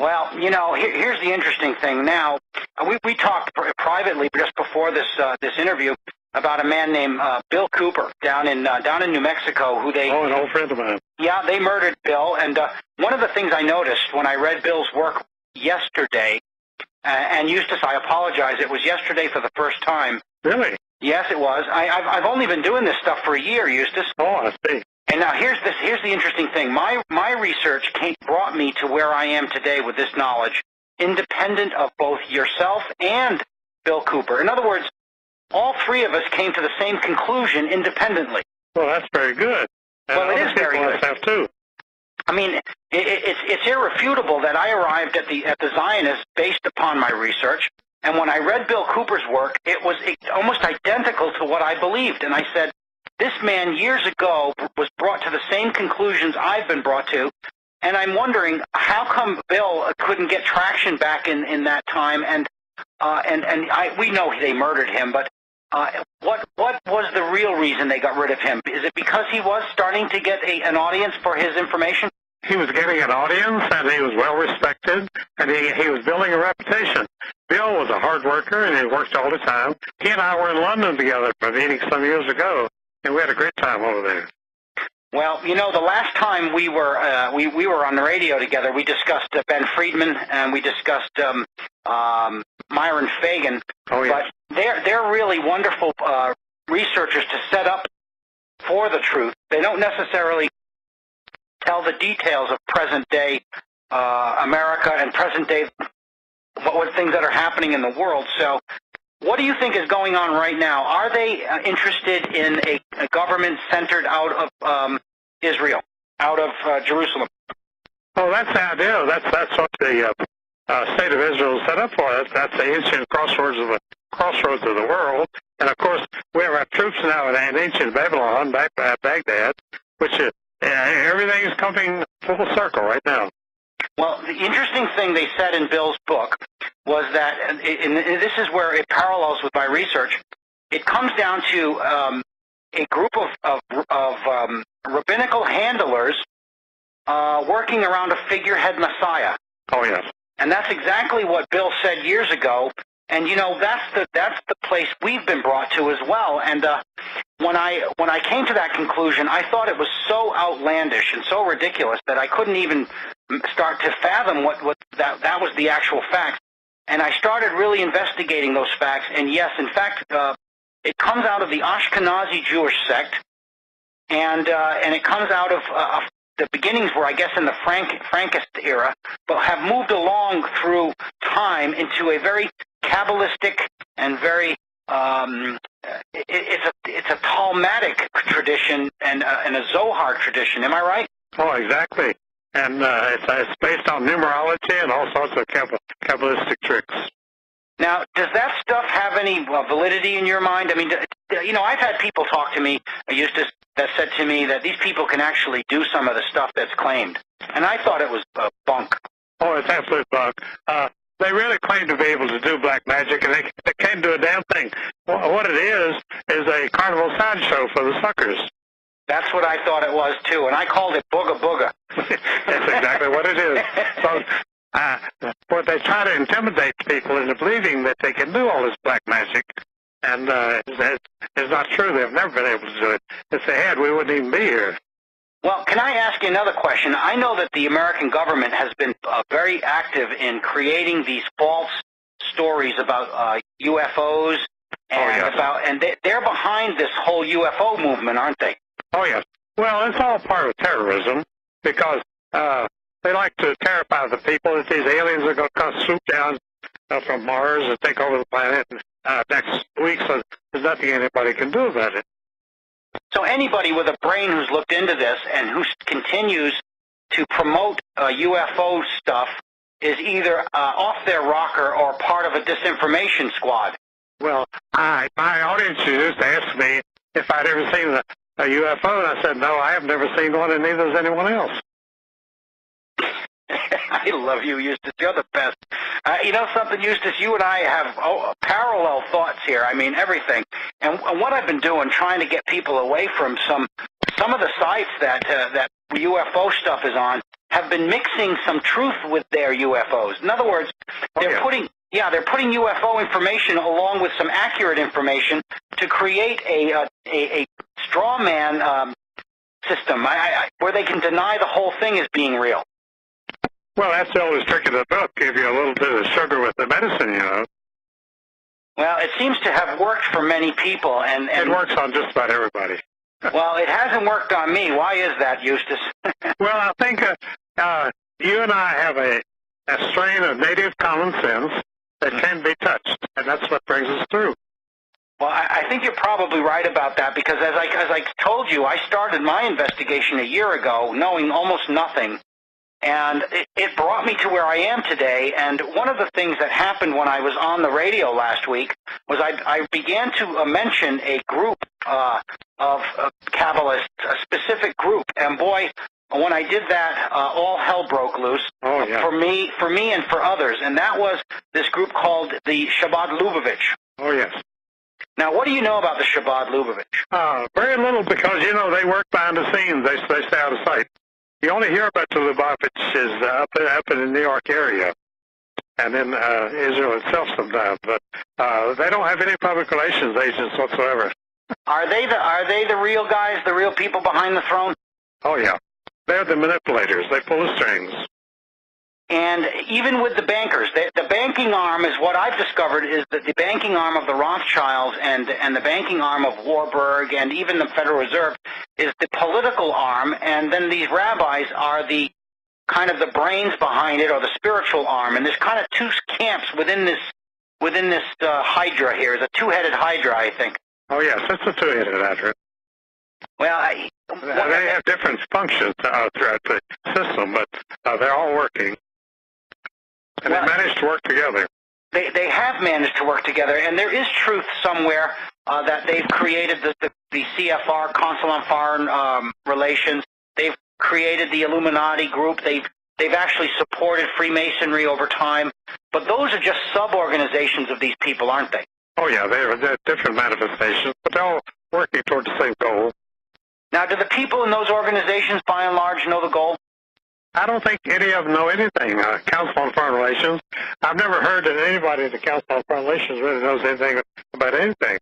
Well, here's the interesting thing. Now, we talked privately just before this interview about a man named Bill Cooper down in New Mexico, who they an old friend of mine. Yeah, they murdered Bill. And one of the things I noticed when I read Bill's work yesterday, and Eustace, I apologize, it was yesterday for the first time. Really? Yes, it was. I've only been doing this stuff for a year, Eustace. Oh, I see. And now here's the interesting thing. My research brought me to where I am today with this knowledge, independent of both yourself and Bill Cooper. In other words, all three of us came to the same conclusion independently. Well, that's very good. And well, it is very good. Have too. I mean, it's irrefutable that I arrived at the Zionists based upon my research. And when I read Bill Cooper's work, it was almost identical to what I believed. And I said, this man years ago was brought to the same conclusions I've been brought to, and I'm wondering how come Bill couldn't get traction back in that time. And we know they murdered him, but what was the real reason they got rid of him? Is it because he was starting to get an audience for his information? He was getting an audience, and he was well respected, and he was building a reputation. Bill was a hard worker, and he worked all the time. He and I were in London together for a meeting some years ago, and we had a great time over there. Well, the last time we were on the radio together, we discussed Ben Friedman, and we discussed Myron Fagan. Oh, yes. But they're really wonderful researchers to set up for the truth. They don't necessarily tell the details of present-day America and present-day what things that are happening in the world. So what do you think is going on right now? Are they interested in a government centered out of Israel, out of Jerusalem? Oh, that's the idea. That's what the state of Israel is set up for. That's the ancient crossroads of the world. And of course, we have our troops now in ancient Babylon, back at Baghdad, which is everything is coming full circle right now. Well, the interesting thing they said in Bill's book was that, and this is where it parallels with my research, it comes down to a group of rabbinical handlers working around a figurehead Messiah. Oh, yes. And that's exactly what Bill said years ago. And that's the place we've been brought to as well. And when I came to that conclusion, I thought it was so outlandish and so ridiculous that I couldn't even start to fathom what that was the actual facts. And I started really investigating those facts. And yes, in fact, it comes out of the Ashkenazi Jewish sect, and it comes out of the beginnings were, I guess, in the Frankist era, but have moved along through time into a very Kabbalistic and very it's a Talmudic tradition and a Zohar tradition. Am I right? Oh, exactly. And it's based on numerology and all sorts of Kabbalistic tricks. Now, does that stuff have any validity in your mind? I mean, I've had people talk to me, Eustace, that said to me that these people can actually do some of the stuff that's claimed. And I thought it was bunk. Oh, it's absolute bunk. They really claim to be able to do black magic, and they can't do a damn thing. What it is a carnival sideshow for the suckers. That's what I thought it was, too, and I called it booga booga. That's exactly what it is. So, what they try to intimidate people into believing that they can do all this black magic, and it's not true. They've never been able to do it. If they had, we wouldn't even be here. Well, can I ask you another question? I know that the American government has been very active in creating these false stories about UFOs, and they're behind this whole UFO movement, aren't they? Oh, yes. Well, it's all part of terrorism because they like to terrify the people that these aliens are going to come swoop down from Mars and take over the planet next week, so there's nothing anybody can do about it. So anybody with a brain who's looked into this and who continues to promote UFO stuff is either off their rocker or part of a disinformation squad. Well, my audience used to ask me if I'd ever seen a UFO, and I said, no, I have never seen one, and neither has anyone else. I love you, Eustace. You're the best. You know something, Eustace? You and I have parallel thoughts here. I mean, everything. And what I've been doing, trying to get people away from some of the sites that UFO stuff is on, have been mixing some truth with their UFOs. In other words, they're putting UFO information along with some accurate information to create a straw man system where they can deny the whole thing as being real. Well, that's the oldest trick of the book. Give you a little bit of sugar with the medicine, you know. Well, it seems to have worked for many people, and it works on just about everybody. Well, it hasn't worked on me. Why is that, Eustace? Well, I think you and I have a strain of native common sense that can be touched, and that's what brings us through. Well, I think you're probably right about that, because as I told you, I started my investigation a year ago knowing almost nothing, and it brought me to where I am today. And one of the things that happened when I was on the radio last week was I began to mention a group of Kabbalists, a specific group, and boy, when I did that, all hell broke loose for me and for others, and that was this group called the Chabad Lubavitch. Oh, yes. Now, what do you know about the Chabad Lubavitch? Very little, because, you know, they work behind the scenes. They stay out of sight. You only hear about the Lubavitch is up in the New York area and in Israel itself sometimes, but they don't have any public relations agents whatsoever. Are they the real guys, the real people behind the throne? Oh, yeah. They're the manipulators. They pull the strings. And even with the bankers, the banking arm is what I've discovered is that the banking arm of the Rothschilds and the banking arm of Warburg and even the Federal Reserve is the political arm, and then these rabbis are the kind of the brains behind it, or the spiritual arm. And there's kind of two camps within this hydra here. It's a two-headed hydra, I think. Oh, yes, it's a two-headed hydra. Well, they have different functions throughout the system, but they're all working. And they managed to work together. They have managed to work together, and there is truth somewhere that they've created the CFR, Council on Foreign Relations. They've created the Illuminati group. They've actually supported Freemasonry over time. But those are just sub-organizations of these people, aren't they? Oh, yeah, they're different manifestations, but they're all working toward the same goal. Now, do the people in those organizations, by and large, know the goal? I don't think any of them know anything. Council on Foreign Relations, I've never heard that anybody at the Council on Foreign Relations really knows anything about anything.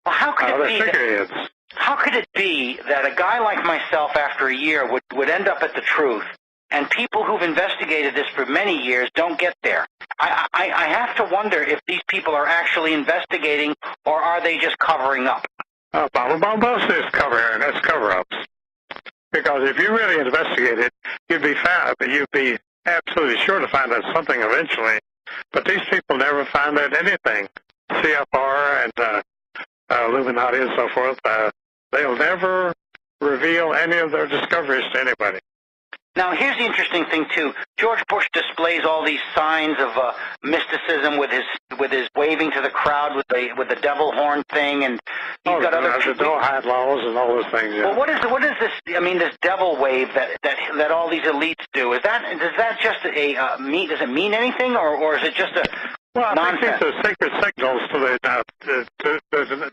Well, how could it be? Figureheads. How could it be that a guy like myself, after a year, would end up at the truth, and people who've investigated this for many years don't get there? I have to wonder if these people are actually investigating, or are they just covering up? Most is cover-ups. Because if you really investigate it, you'd be absolutely sure to find out something eventually. But these people never find out anything. CFR and Illuminati and so forth, they'll never reveal any of their discoveries to anybody. Now, here's the interesting thing too. George Bush displays all these signs of mysticism with his waving to the crowd with the devil horn thing, and he's got other the no-hide laws and all those things. Yeah. Well, what is this? I mean, this devil wave that all these elites do. Does that just does it mean anything, or is it just a Well, nonsense? I think these are sacred signals to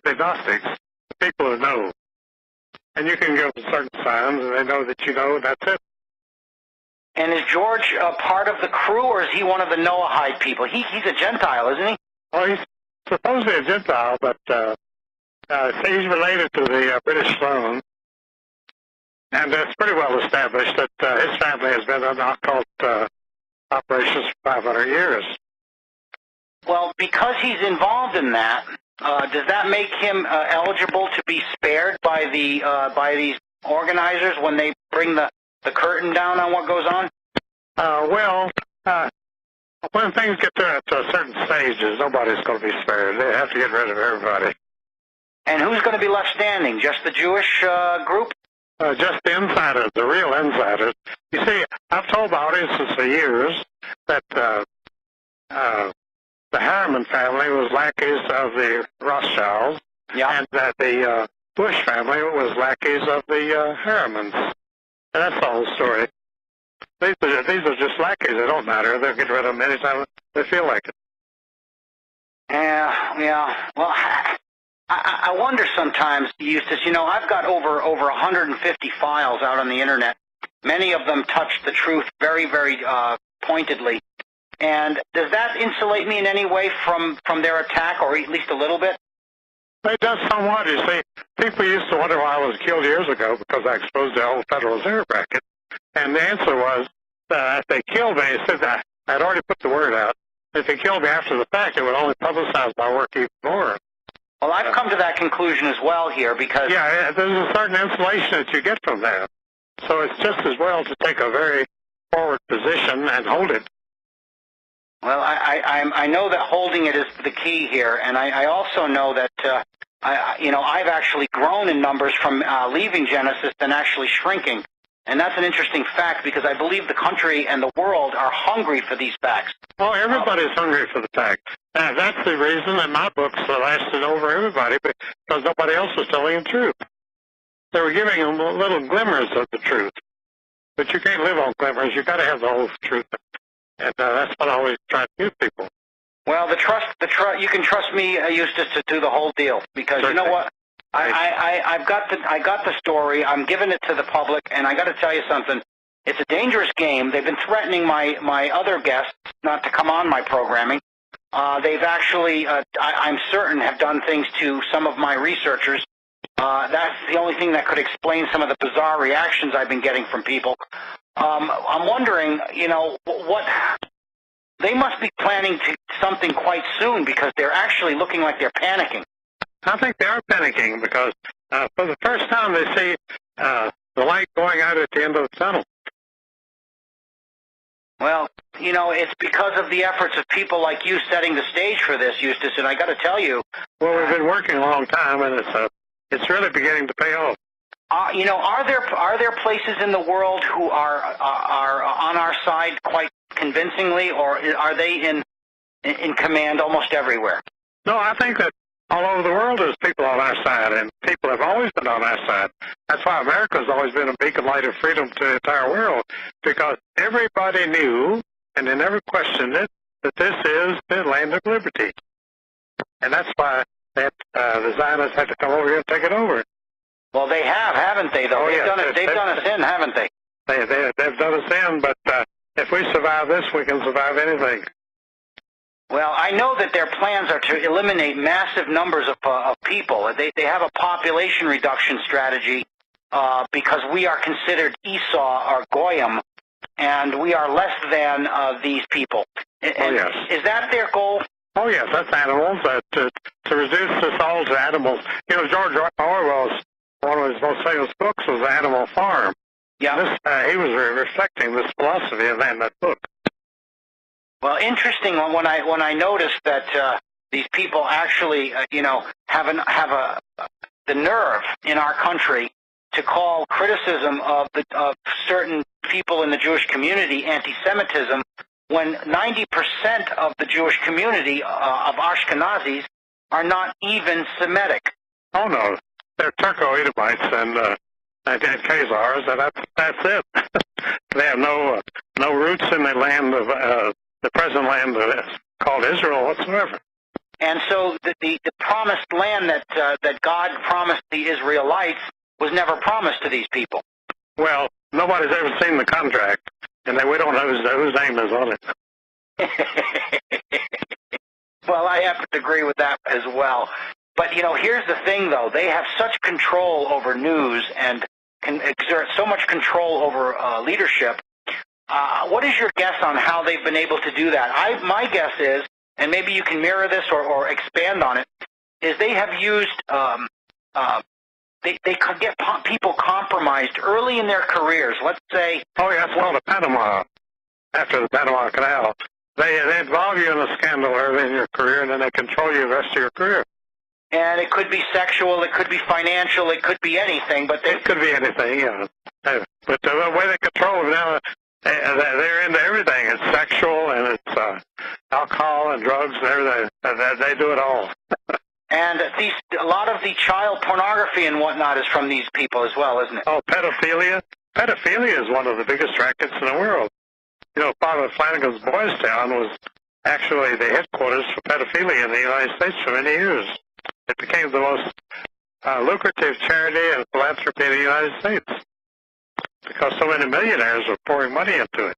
the Gnostics, the people who know. And you can give them certain signs, and they know that you know, and that's it. And is George part of the crew, or is he one of the Noahide people? He's a Gentile, isn't he? Well, he's supposedly a Gentile, but he's related to the British throne. And it's pretty well established that his family has been in occult operations for 500 years. Well, because he's involved in that, does that make him eligible to be spared by these organizers when they bring the curtain down on what goes on? When things get to a certain stage, nobody's going to be spared. They have to get rid of everybody. And who's going to be left standing? Just the Jewish group? Just the insiders, the real insiders. You see, I've told my audiences for years that the Harriman family was lackeys of the Rothschilds, and that the Bush family was lackeys of the Harrimans. And that's the whole story. These are just lackeys. They don't matter. They'll get rid of them anytime they feel like it. Yeah. Well, I wonder sometimes, Eustace, I've got over 150 files out on the internet, Many of them touch the truth very, very pointedly. And does that insulate me in any way from their attack, or at least a little bit? It does somewhat. You see, people used to wonder why I was killed years ago because I exposed the whole Federal Reserve racket. And the answer was, if they killed me, they said that I'd already put the word out. If they killed me after the fact, it would only publicize my work even more. Well, I've come to that conclusion as well here because... Yeah, there's a certain insulation that you get from that. So it's just as well to take a very forward position and hold it. Well, I know that holding it is the key here, and I also know that I've actually grown in numbers from leaving Genesis and actually shrinking, and that's an interesting fact because I believe the country and the world are hungry for these facts. Oh, everybody's hungry for the facts. That's the reason that my books lasted over everybody, because nobody else was telling the truth. They were giving them little glimmers of the truth, but you can't live on glimmers. You got to have the whole truth. And that's what I always try to give people. Well, you can trust me, Eustace, to do the whole deal because certainly. You know what? I got the story. I'm giving it to the public, and I got to tell you something. It's a dangerous game. They've been threatening my other guests not to come on my programming. They've actually, I'm certain, have done things to some of my researchers. That's the only thing that could explain some of the bizarre reactions I've been getting from people. I'm wondering, what they must be planning to something quite soon because they're actually looking like they're panicking. I think they are panicking because for the first time they see the light going out at the end of the tunnel. Well, it's because of the efforts of people like you setting the stage for this, Eustace, and I got to tell you. Well, we've been working a long time, and it's really beginning to pay off. Are there places in the world who are on our side quite convincingly, or are they in command almost everywhere? No, I think that all over the world there's people on our side, and people have always been on our side. That's why America's always been a beacon light of freedom to the entire world, because everybody knew, and they never questioned it, that this is the land of liberty. And that's why the Zionists had to come over here and take it over. Well, they have, haven't they, though? They've done us in, haven't they? They've done us in, but if we survive this, we can survive anything. Well, I know that their plans are to eliminate massive numbers of people. They have a population reduction strategy because we are considered Esau or Goyim, and we are less than these people. And yes. Is that their goal? Oh, yes, that's animals. To reduce us all to animals. George Orwell's one of his most famous books was Animal Farm. Yeah. He was reflecting this philosophy in that book. Well, interesting when I noticed that these people actually, have the nerve in our country to call criticism of certain people in the Jewish community anti-Semitism, when 90% of the Jewish community of Ashkenazis are not even Semitic. Oh no, they're Turco-Edomites and Khazars, and that's it. They have no roots in the land of the present land called Israel whatsoever. And so the promised land that God promised the Israelites was never promised to these people. Well, nobody's ever seen the contract, and we don't know whose name is on it. Well, I have to agree with that as well. But, here's the thing, though. They have such control over news and can exert so much control over leadership. What is your guess on how they've been able to do that? My guess is, and maybe you can mirror this or expand on it, is they have used, they could get people compromised early in their careers. Let's say... Oh, yeah, it's called a Panama, after the Panama Canal. They involve you in a scandal early in your career, and then they control you the rest of your career. And it could be sexual, it could be financial, it could be anything, but it could be anything, yeah. But the way they control it now, they're into everything. It's sexual, and it's alcohol and drugs and everything. They do it all. And a lot of the child pornography and whatnot is from these people as well, isn't it? Oh, pedophilia. Pedophilia is one of the biggest rackets in the world. Father Flanagan's Boys Town was actually the headquarters for pedophilia in the United States for many years. It became the most lucrative charity and philanthropy in the United States. because so many millionaires were pouring money into it.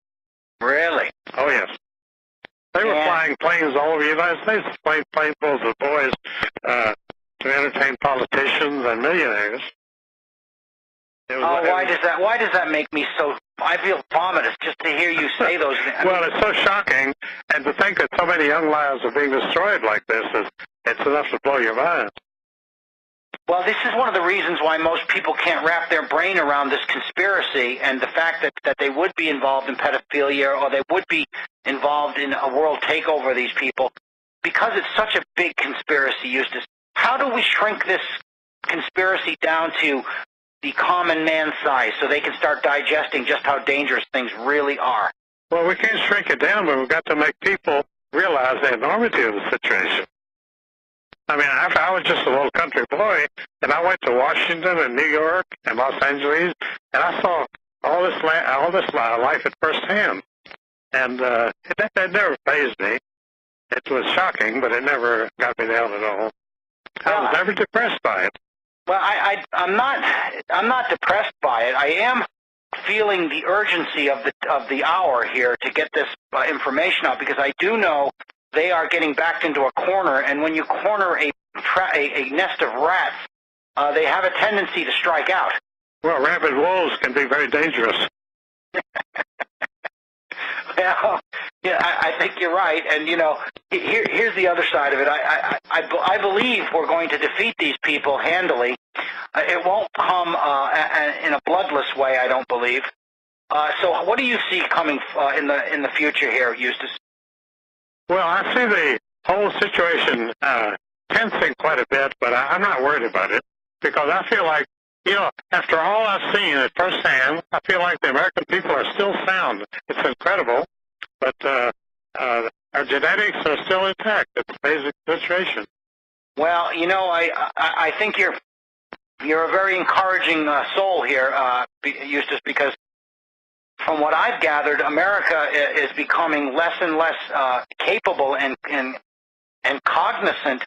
Really? Oh, yes. They were flying planes all over the United States, planefuls of boys to entertain politicians and millionaires. Why does that make me so? I feel vomitous just to hear you say those. Well, it's so shocking, and to think that so many young lives are being destroyed like this it's enough to blow your mind. Well, this is one of the reasons why most people can't wrap their brain around this conspiracy and the fact that they would be involved in pedophilia or they would be involved in a world takeover of these people, because it's such a big conspiracy, Eustace. How do we shrink this conspiracy down to the common man size so they can start digesting just how dangerous things really are? Well, we can't shrink it down, but we've got to make people realize the enormity of the situation. I mean, I was just a little country boy, and I went to Washington and New York and Los Angeles, and I saw all this life at first hand. And it never fazed me. It was shocking, but it never got me down at all. I was never depressed by it. Well, I'm not depressed by it. I am feeling the urgency of the hour here to get this information out, because I do know they are getting backed into a corner, and when you corner a nest of rats, they have a tendency to strike out. Well, rabid wolves can be very dangerous. Well, yeah, I think you're right, and here's the other side of it. I believe we're going to defeat these people handily. It won't come in a bloodless way, I don't believe. So, what do you see coming in the future here, Eustace? Well, I see the whole situation tensing quite a bit, but I'm not worried about it, because I feel like, after all I've seen at first hand, I feel like the American people are still sound. It's incredible, but our genetics are still intact. It's a basic situation. Well, I think you're a very encouraging soul here, Eustace, because from what I've gathered, America is becoming less and less capable and cognizant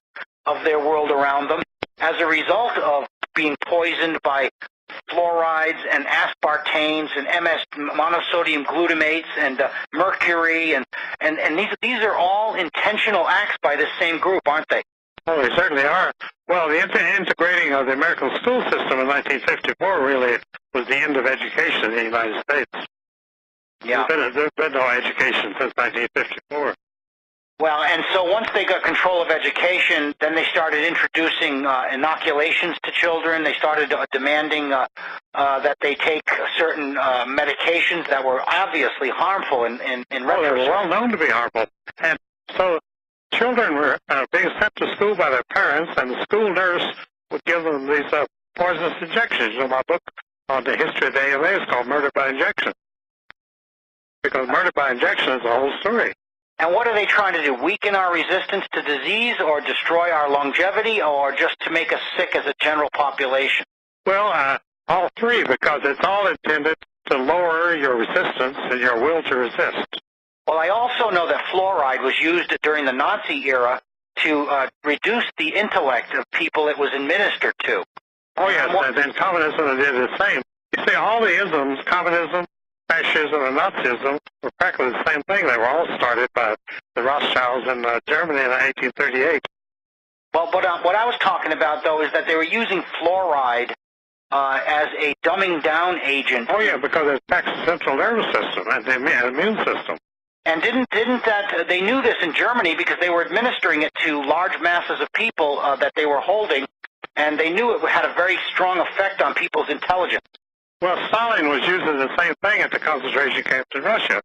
of their world around them as a result of being poisoned by fluorides and aspartanes and monosodium glutamates and mercury, and these are all intentional acts by this same group, aren't they? Oh, they certainly are. Well, the integrating of the American school system in 1954 really was the end of education in the United States. Yeah. There's been no education since 1954. Well, and so once they got control of education, then they started introducing inoculations to children. They started demanding that they take certain medications that were obviously harmful in retrospect. Well, they were well known to be harmful. And so children were being sent to school by their parents, and the school nurse would give them these poisonous injections. My book on the history of the AMA is called Murder by Injection, because murder by injection is the whole story. And what are they trying to do? Weaken our resistance to disease, or destroy our longevity, or just to make us sick as a general population? Well, all three, because it's all intended to lower your resistance and your will to resist. Well, I also know that fluoride was used during the Nazi era to reduce the intellect of people it was administered to. Oh, yes, and then communism did the same. You see, all the isms, communism, fascism, and Nazism, were practically the same thing. They were all started by the Rothschilds in Germany in 1838. Well, but what I was talking about, though, is that they were using fluoride as a dumbing down agent. Oh, yeah, because it attacks the central nervous system and the immune system. And didn't that they knew this in Germany because they were administering it to large masses of people that they were holding, and they knew it had a very strong effect on people's intelligence. Well, Stalin was using the same thing at the concentration camps in Russia,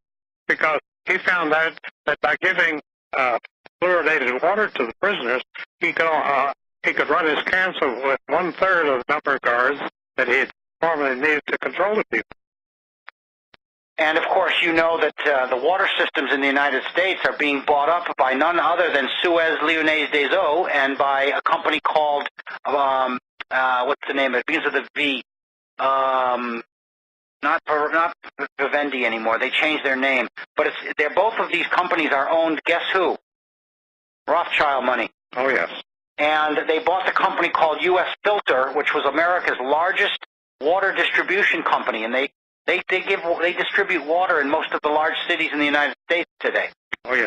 because he found out that by giving fluoridated water to the prisoners, he could run his camps with 1/3 of the number of guards that he formerly needed to control the people. And, of course, you know that the water systems in the United States are being bought up by none other than Suez Lyonnaise des Eaux, and by a company called, what's the name? It begins with a V. Not Vivendi anymore. They changed their name. But both of these companies are owned, guess who? Rothschild money. Oh, yes. And they bought the company called U.S. Filter, which was America's largest water distribution company, and they They distribute water in most of the large cities in the United States today. Oh, yeah.